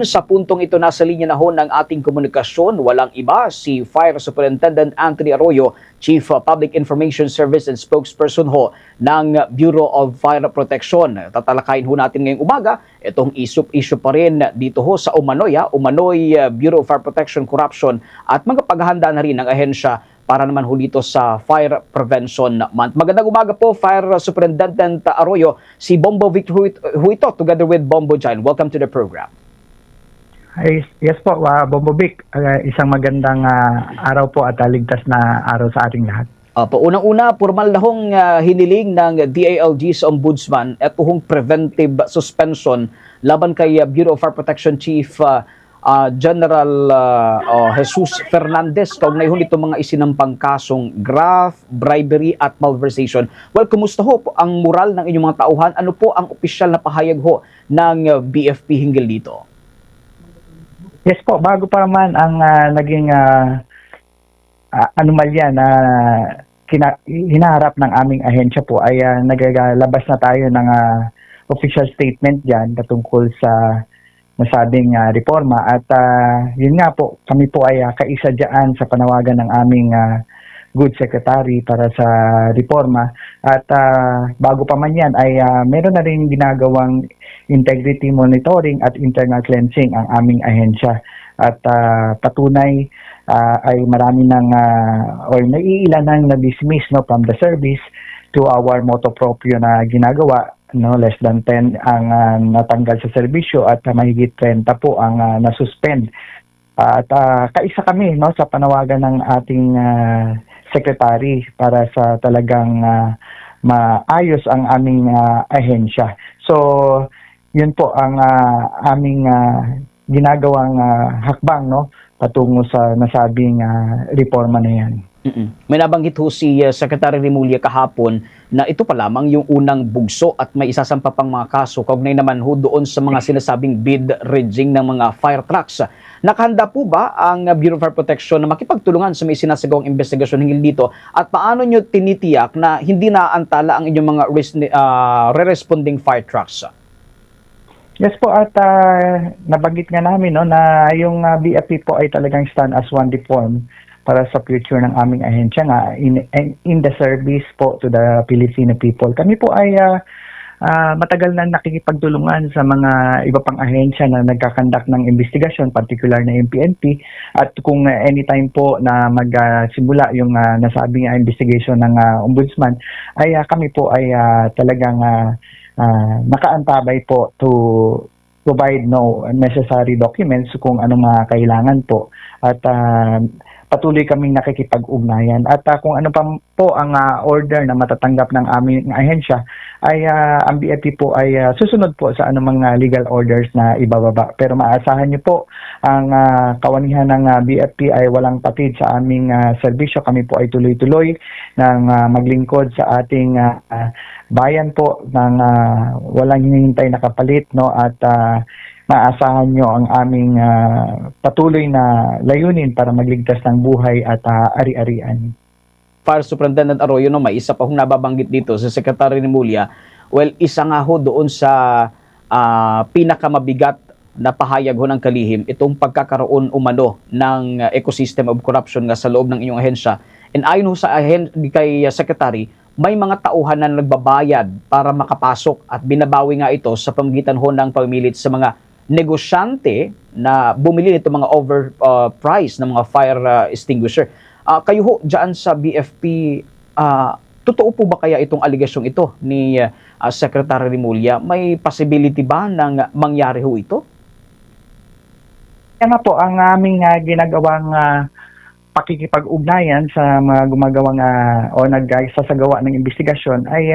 Sa puntong ito, nasa linya na ho ng ating komunikasyon, walang iba, si Fire Superintendent Anthony Arroyo, Chief Public Information Service and Spokesperson ho ng Bureau of Fire Protection. Tatalakayin ho natin ngayong umaga itong issue pa rin dito ho sa Umanoy Bureau of Fire Protection Corruption at mga paghahanda na rin ng ahensya para naman ho dito sa Fire Prevention Month. Magandang umaga po, Fire Superintendent Arroyo. Si Bombo Vic ho ito, together with Bombo Jan. Welcome to the program. Yes po, Bombovic. Isang magandang araw po at ligtas na araw sa ating lahat. Unang-una, formal na hong hiniling ng DILG sa Ombudsman at hong preventive suspension laban kay Bureau of Fire Protection Chief General Jesus Fernandez. Kaugnay ho nito mga isinampang kasong graft, bribery at malversation. Well, kumusta ho ang moral ng inyong mga tauhan? Ano po ang opisyal na pahayag ho ng BFP hinggil dito? Yes po, bago pa naman ang naging anomalya na hinaharap ng aming ahensya po ay naglalabas na tayo ng official statement dyan patungkol sa nasabing reforma at yun nga po, kami po ay kaisa dyan sa panawagan ng aming good secretary para sa reforma at bago pa man yan ay meron na rin ginagawang integrity monitoring at internal cleansing ang aming ahensya at patunay ay marami ng or naiilan nang na-dismiss from the service to our motu proprio na ginagawa, less than 10 ang natanggal sa serbisyo at mahigit 30 po ang nasuspend. At kaisa kami sa panawagan ng ating secretary para sa talagang maayos ang aming ahensya. So, yun po ang aming ginagawang hakbang patungo sa nasabing reforma na yan. May nabanggit ho si Secretary Remulla kahapon na ito pa lamang yung unang bugso at may isasampa pang mga kaso kaugnay naman ho doon sa mga sinasabing bid rigging ng mga fire trucks. Nakahanda po ba ang Bureau of Fire Protection na makipagtulungan sa may sinasagawang investigasyon hinggil dito at paano nyo tinitiyak na hindi naantala ang inyong mga re-responding fire trucks? Yes po, at nabanggit nga namin na yung BFP po ay talagang stand as one reform para sa future ng aming ahensya nga in the service po to the Filipino people. Kami po ay matagal na nakikipagtulungan sa mga iba pang ahensya na nagkakandak ng investigasyon, particular na yung PNP. At kung anytime po na magsimula yung nasabing investigation ng ombudsman, ay kami po ay talagang nakaantabay po to provide necessary documents kung anong mga kailangan po. At patuloy kaming nakikipag-ugnayan. At kung ano pa po ang order na matatanggap ng aming ahensya, ay ang BFP po ay susunod po sa anumang legal orders na ibababa. Pero maasahan niyo po, ang kawanihan ng BFP ay walang patid sa aming serbisyo. Kami po ay tuloy-tuloy ng maglingkod sa ating bayan po ng walang hinihintay na kapalit, at maasahan nyo ang aming patuloy na layunin para magligtas ng buhay at ari-arian. Fire Superintendent Arroyo, may isa pa hong nababanggit dito sa Secretary Remulla. Well, isa nga ho doon sa pinakamabigat na pahayag ho ng kalihim, itong pagkakaroon umano ng ecosystem of corruption nga sa loob ng inyong ahensya. And ayon ho sa kay Secretary, may mga tauhan na nagbabayad para makapasok at binabawi nga ito sa pamamagitan ho ng pamimilit sa mga negosyante na bumili nito mga overpriced na mga fire extinguisher. Kayo ho dyan sa BFP, totoo po ba kaya itong aligasyong ito ni Secretary Remulla? May possibility ba ng mangyari ho ito? Kaya nga po, ang aming ginagawang pakikipag-ugnayan sa mga gumagawang o nagsasagawa ng investigasyon ay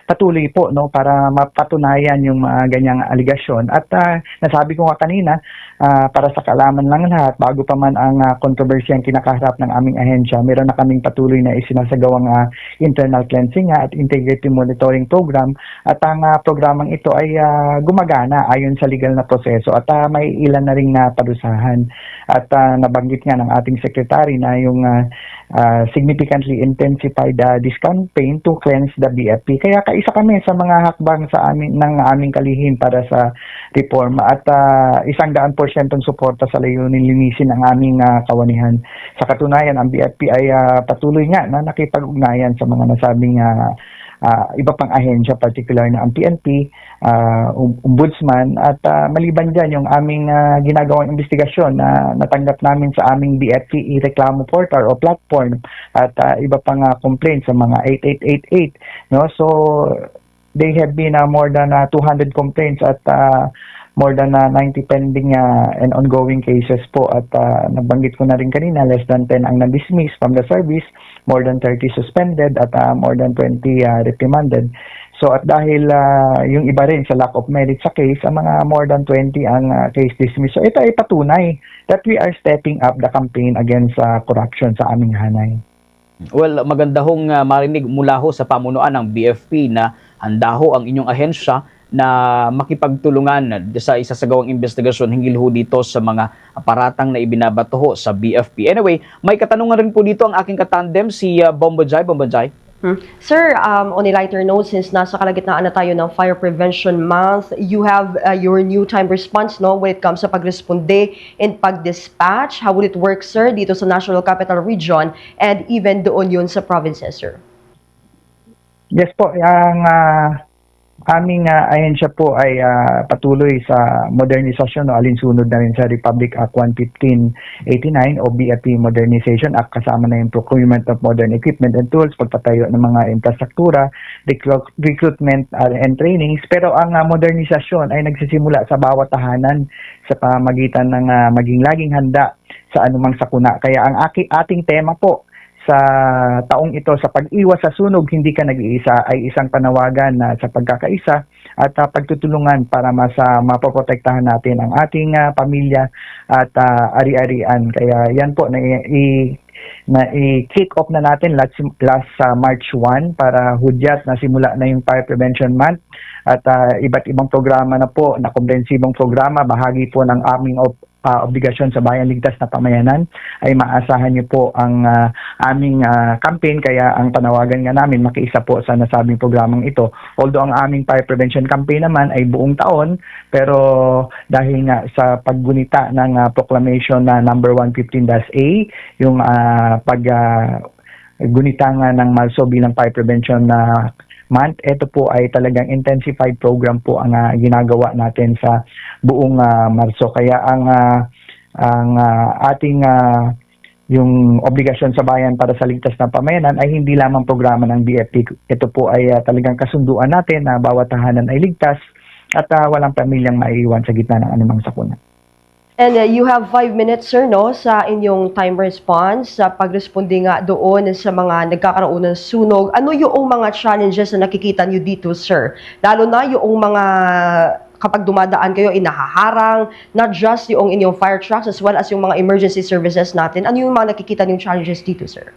patuloy po para mapatunayan yung mga ganyang aligasyon. At nasabi ko nga kanina, para sa kaalaman lang lahat, bago pa man ang kontrobersiyang kinakaharap ng aming ahensya, meron na kaming patuloy na isinasagawang internal cleansing at integrity monitoring program. At ang programang ito ay gumagana ayon sa legal na proseso at may ilan na ring naparusahan. At nabanggit nga ng ating sekretary na na yung significantly intensified this campaign to cleanse the BFP. Kaya kaisa kami sa mga hakbang sa aming kalihim para sa reforma at 100% suporta sa layunin linisin ang aming kawanihan. Sa katunayan, ang BFP ay patuloy nga na nakipag-ugnayan sa mga nasabing iba pang ahensya, particular na ang PNP, Ombudsman, at maliban dyan yung aming ginagawang investigasyon na natanggap namin sa aming BFP reklamo portal o platform at iba pang complaints sa mga 8888. No? So, they have been more than 200 complaints at more than 90 pending and ongoing cases po at nabanggit ko na rin kanina, less than 10 ang na-dismiss from the service, more than 30 suspended at more than 20 reprimanded. So at dahil yung iba rin sa lack of merit sa case, ang mga more than 20 ang case dismissed. So ito ay patunay that we are stepping up the campaign against corruption sa aming hanay. Well, maganda hong marinig mula ho sa pamunuan ng BFP na handa ho ang inyong ahensya na makipagtulungan sa isasagawang investigasyon hinggil ho dito sa mga aparatang na ibinabato ho sa BFP. Anyway, may katanungan rin po dito ang aking katandem, si Bombajay. Bombajay. Sir, on a lighter note, since nasa kalagitnaan na tayo ng Fire Prevention Month, you have your new time response when it comes sa pagresponde and pag-dispatch. How will it work, sir, dito sa National Capital Region and even doon yun sa provinces, sir? Yes po, ang aming ahensya po ay patuloy sa modernisasyon o alinsunod na rin sa Republic Act 11589 o BFP Modernization Act, kasama na yung procurement of modern equipment and tools, pagpatayo ng mga infrastruktura, recruitment and trainings. Pero ang modernisasyon ay nagsisimula sa bawat tahanan sa pamagitan ng maging laging handa sa anumang sakuna. Kaya ang ating tema po sa taong ito, sa pag-iwas sa sunog, hindi ka nag-iisa, ay isang panawagan sa pagkakaisa at pagtutulungan para mapoprotektahan natin ang ating pamilya at ari-arian. Kaya yan po, i-kick off na natin last March 1 para hudyat na simula na yung Fire Prevention Month at iba't ibang programa na po, na komprehensibong programa, bahagi po ng aming obligasyon sa Bayan Ligtas na Pamayanan, ay maasahan niyo po ang aming campaign. Kaya ang panawagan nga namin, makiisa po sa nasabing programang ito. Although ang aming fire prevention campaign naman ay buong taon, pero dahil nga sa paggunita ng proclamation na number 115-A, yung gunita nga ng Marso bilang fire prevention month, ito po ay talagang intensified program po ang ginagawa natin sa buong Marso. Kaya ang ating yung obligasyon sa bayan para sa ligtas na pamayanan ay hindi lamang programa ng BFP. Ito po ay talagang kasunduan natin na bawat tahanan ay ligtas at walang pamilyang maiiwan sa gitna ng anumang sakuna. And you have 5 minutes, sir, sa inyong time response sa pagresponde nga doon sa mga nagkakaroon ng sunog. Ano yung mga challenges na nakikita nyo dito, sir? Lalo na yung mga kapag dumadaan kayo, inahaharang, not just yung inyong fire trucks as well as yung mga emergency services natin. Ano yung mga nakikita nyong challenges dito, sir?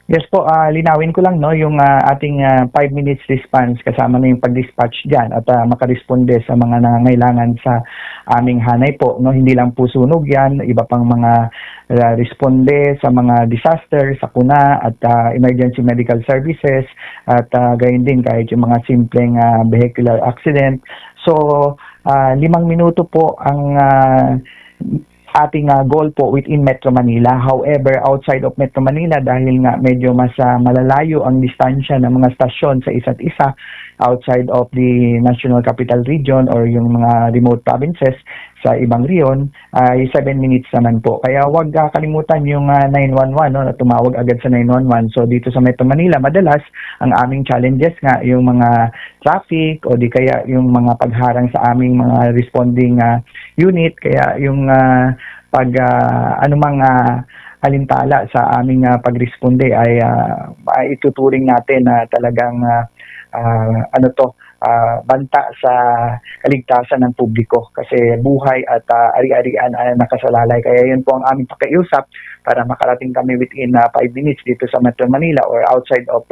Yes po, linawin ko lang yung ating 5 minutes response kasama na yung pag-dispatch dyan at makaresponde sa mga nangangailangan sa aming hanay po. Hindi lang po sunog yan, iba pang mga responde sa mga disaster, sakuna at emergency medical services at gayon din kahit yung mga simpleng vehicular accident. So, 5 minuto po ang ating goal po within Metro Manila. However, outside of Metro Manila, dahil nga medyo mas malalayo ang distansya ng mga stasyon sa isa't isa, outside of the National Capital Region or yung mga remote provinces sa ibang riyon, ay 7 minutes naman po. Kaya huwag kalimutan yung 911, na tumawag agad sa 911. So dito sa Metro Manila, madalas ang aming challenges nga yung mga traffic o di kaya yung mga pagharang sa aming mga responding unit. Kaya yung anumang alintala sa aming pagresponde ay ituturing natin na talagang banta sa kaligtasan ng publiko kasi buhay at ari-arian ay nakasalalay. Kaya yun po ang aming pakiusap para makarating kami within 5 minutes dito sa Metro Manila or outside of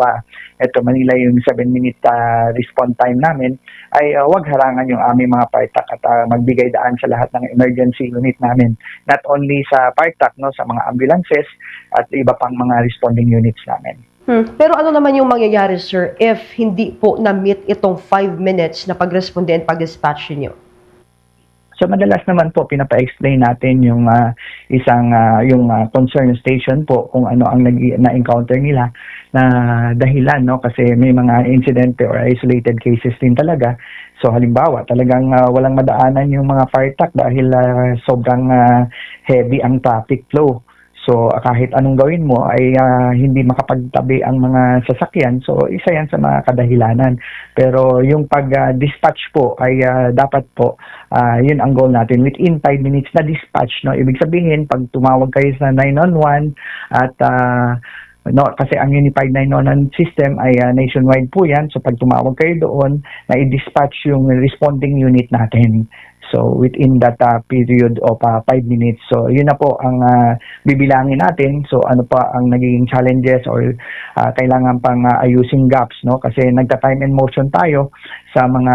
Metro Manila yung 7-minute response time namin ay wag harangan yung aming mga partak at magbigay daan sa lahat ng emergency unit namin. Not only sa partak, no, sa mga ambulances at iba pang mga responding units namin. Pero ano naman yung mangyayari, sir, if hindi po na-meet itong 5 minutes na pag-responde and pag-dispatch niyo? So madalas naman po pinapa-explain natin yung yung concern station po kung ano ang na-encounter nila na dahilan, no, kasi may mga incidente or isolated cases din talaga. So halimbawa, talagang walang madaanan yung mga fire truck dahil sobrang heavy ang traffic flow. So kahit anong gawin mo ay hindi makapagtabi ang mga sasakyan. So isa yan sa mga kadahilanan. Pero yung pag-dispatch po ay dapat po yun ang goal natin within 5 minutes na dispatch, no. Ibig sabihin pag tumawag kayo sa 911 at no, kasi ang Unified 911 system ay nationwide po yan. So pag tumawag kayo doon, na i-dispatch yung responding unit natin. So within that period of 5 minutes. So yun na po ang bibilangin natin. So ano pa ang nagiging challenges or kailangan pang ayusing gaps, no? Kasi nagta-time and motion tayo sa mga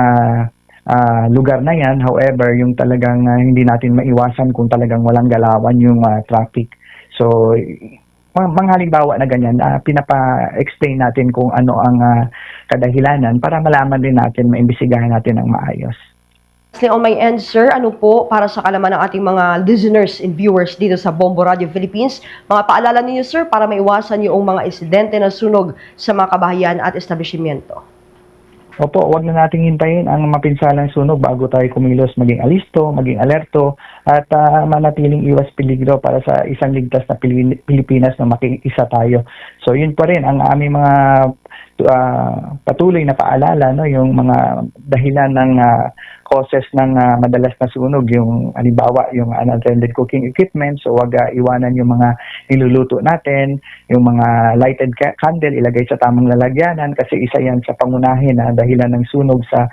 lugar na yan. However, yung talagang hindi natin maiwasan kung talagang walang galawan yung traffic. So mga halimbawa na ganyan, pinapa-explain natin kung ano ang kadahilanan para malaman din natin, maimbestigahan natin ng maayos. Lastly, on my end, sir, ano po para sa kalaman ng ating mga listeners and viewers dito sa Bombo Radio Philippines, mga paalala ninyo, sir, para maiwasan yung mga insidente na sunog sa mga kabahayan at establishmento? Opo, wag na nating hintayin ang mapinsalang sunog bago tayo kumilos, maging alisto, maging alerto, at manatiling iwas peligro para sa isang ligtas na Pilipinas na makiisa tayo. So yun pa rin ang aming mga patuloy na paalala, no, yung mga dahilan ng causes ng madalas na sunog, yung halimbawa yung unattended cooking equipment. So wag iwanan yung mga niluluto natin, yung mga lighted candle ilagay sa tamang lalagyanan kasi isa yan sa pangunahin na dahilan ng sunog sa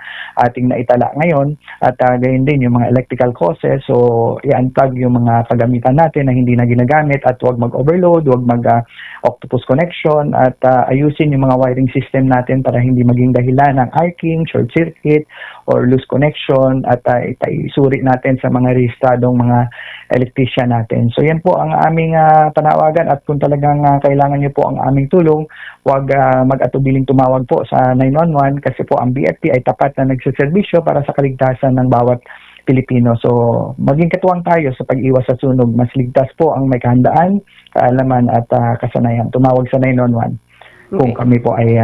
ating naitala ngayon. At gayon din yung mga electrical causes. So i-unplug yung mga paggamitan natin na hindi na ginagamit at wag mag-overload, wag mag-octopus connection at ayusin yung mga wiring system natin para hindi maging dahilan ng arcing, short circuit or loose connection at isuri natin sa mga rehistradong mga electrician natin. So yan po ang aming panawagan at kung talagang kailangan niyo po ang aming tulong, huwag mag-atubiling tumawag po sa 911 kasi po ang BFP ay tapat na nagsiservisyo para sa kaligtasan ng bawat Pilipino. So maging katuwang tayo sa pag-iwas sa sunog. Mas ligtas po ang may kahandaan, kaalaman at kasanayan. Tumawag sa 911 kung kami po ay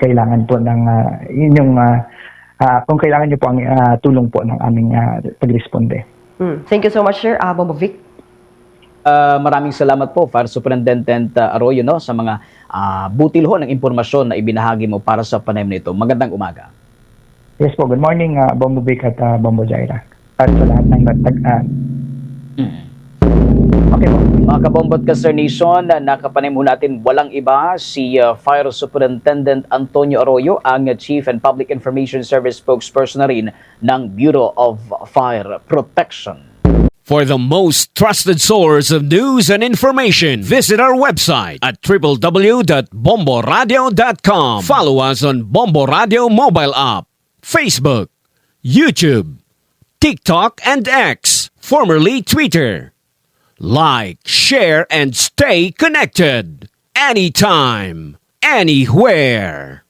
kailangan po ng inyong kung kailangan niyo po ang tulong po ng aming pagresponde. Thank you so much, sir. Bombo Vic. Maraming salamat po, Fire Superintendent Arroyo, no, sa mga butilho ng impormasyon na ibinahagi mo para sa panayam nito. Magandang umaga. Yes po, good morning Bombo Vic at Bombo Jaira. At sa lahat ng okay po. Mga Kabombot Caster Nation, nakapanayam natin walang iba si Fire Superintendent Antonio Arroyo, ang Chief and Public Information Service spokesperson na rin ng Bureau of Fire Protection. For the most trusted source of news and information, visit our website at www.bomboradio.com. Follow us on Bombo Radio mobile app, Facebook, YouTube, TikTok, and X, formerly Twitter. Like, share, and stay connected. Anytime, anywhere.